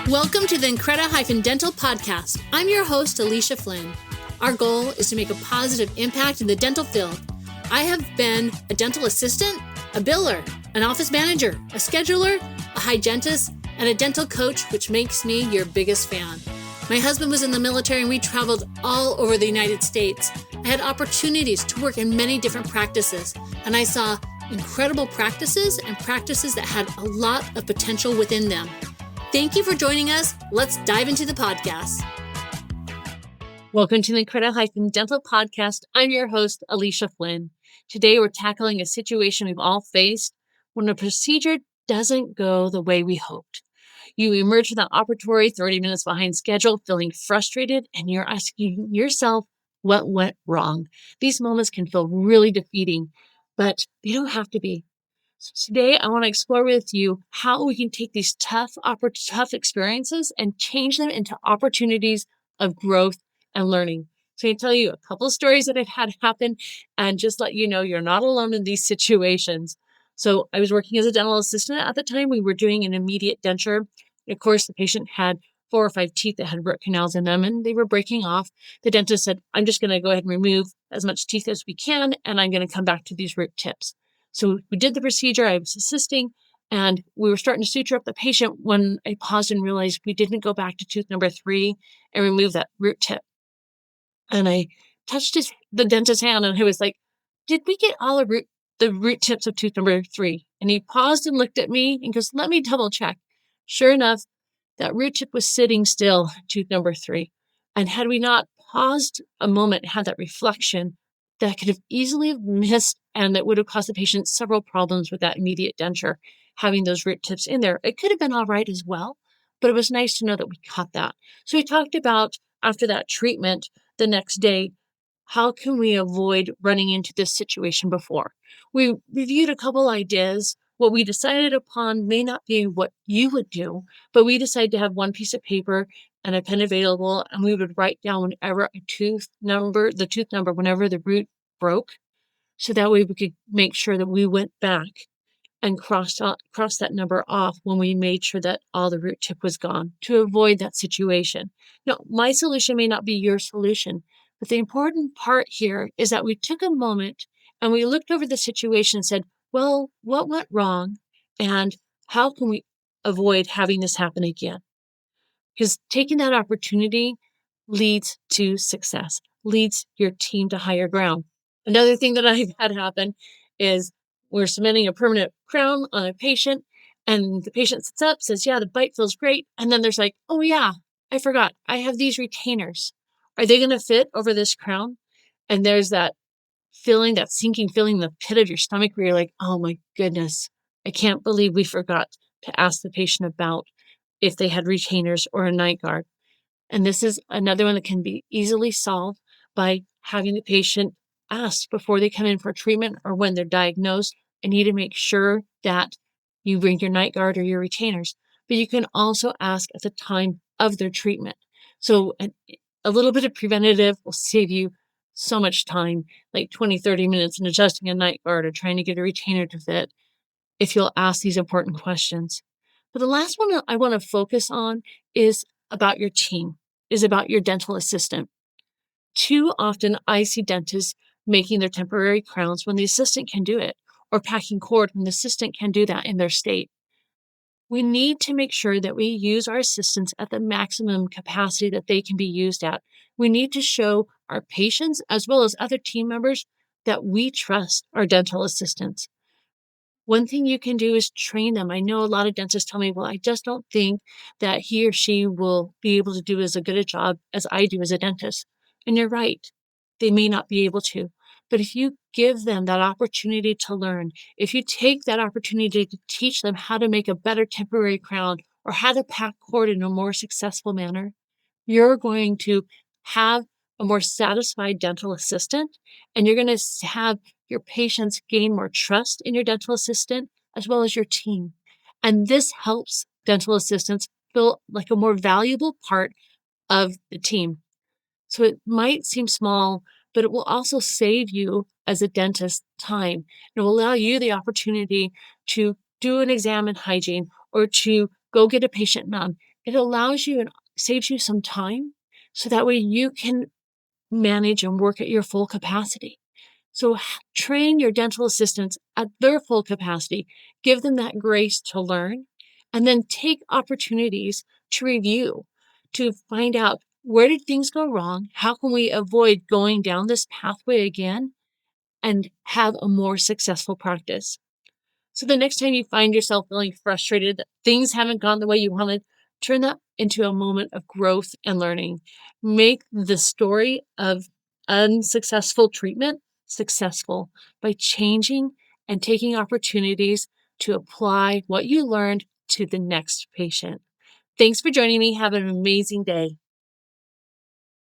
Welcome to the Increda-dental podcast. I'm your host, Alicia Flynn. Our goal is to make a positive impact in the dental field. I have been a dental assistant, a biller, an office manager, a scheduler, a hygienist, and a dental coach, which makes me your biggest fan. My husband was in the military and we traveled all over the United States. I had opportunities to work in many different practices, and I saw incredible practices and practices that had a lot of potential within them. Thank you for joining us. Let's dive into the podcast. Welcome to the Increda-dental podcast. I'm your host, Alicia Flynn. Today, we're tackling a situation we've all faced when a procedure doesn't go the way we hoped. You emerge from that operatory 30 minutes behind schedule, feeling frustrated, and you're asking yourself what went wrong. These moments can feel really defeating, but they don't have to be. So today, I want to explore with you how we can take these tough experiences and change them into opportunities of growth and learning. So I can tell you a couple of stories that I've had happen and just let you know you're not alone in these situations. So I was working as a dental assistant at the time. We were doing an immediate denture. Of course, the patient had 4 or 5 teeth that had root canals in them and they were breaking off. The dentist said, I'm just going to go ahead and remove as much teeth as we can, and I'm going to come back to these root tips. So we did the procedure. I was assisting, and we were starting to suture up the patient when I paused and realized we didn't go back to tooth number 3 and remove that root tip. And I touched the dentist's hand, and I was like, did we get all the root tips of tooth number 3? And he paused and looked at me and goes, let me double check. Sure enough, that root tip was sitting still, tooth number 3. And had we not paused a moment, had that reflection, that could have easily missed, and that would have caused the patient several problems with that immediate denture, having those root tips in there. It could have been all right as well, but it was nice to know that we caught that. So we talked about, after that treatment the next day, how can we avoid running into this situation before? We reviewed a couple ideas. What we decided upon may not be what you would do, but we decided to have one piece of paper and a pen available, and we would write down whenever the tooth number, whenever the root broke, so that way we could make sure that we went back and crossed that number off when we made sure that all the root tip was gone to avoid that situation. Now, my solution may not be your solution, but the important part here is that we took a moment and we looked over the situation and said, well, what went wrong and how can we avoid having this happen again? Because taking that opportunity leads to success, leads your team to higher ground. Another thing that I've had happen is we're cementing a permanent crown on a patient, and the patient sits up, says, yeah, the bite feels great. And then there's like, oh yeah, I forgot. I have these retainers. Are they going to fit over this crown? And there's that feeling, that sinking feeling in the pit of your stomach where you're like, oh my goodness, I can't believe we forgot to ask the patient about if they had retainers or a night guard. And this is another one that can be easily solved by having the patient ask before they come in for treatment or when they're diagnosed. I need to make sure that you bring your night guard or your retainers. But you can also ask at the time of their treatment. So a little bit of preventative will save you so much time, like 20, 30 minutes in adjusting a night guard or trying to get a retainer to fit, if you'll ask these important questions. But the last one I want to focus on is about your team, is about your dental assistant. Too often I see dentists making their temporary crowns when the assistant can do it, or packing cord when the assistant can do that in their state. We need to make sure that we use our assistants at the maximum capacity that they can be used at. We need to show our patients as well as other team members that we trust our dental assistants. One thing you can do is train them. I know a lot of dentists tell me, well, I just don't think that he or she will be able to do as good a job as I do as a dentist. And you're right. They may not be able to. But if you give them that opportunity to learn, if you take that opportunity to teach them how to make a better temporary crown or how to pack cord in a more successful manner, you're going to have a more satisfied dental assistant, and you're going to have your patients gain more trust in your dental assistant as well as your team. And this helps dental assistants feel like a more valuable part of the team. So it might seem small, but it will also save you as a dentist time. It will allow you the opportunity to do an exam in hygiene or to go get a patient done. It allows you and saves you some time so that way you can manage and work at your full capacity. So train your dental assistants at their full capacity, give them that grace to learn, and then take opportunities to review, to find out where did things go wrong? How can we avoid going down this pathway again and have a more successful practice? So the next time you find yourself feeling frustrated that things haven't gone the way you wanted, turn that into a moment of growth and learning. Make the story of unsuccessful treatment successful by changing and taking opportunities to apply what you learned to the next patient. Thanks for joining me. Have an amazing day.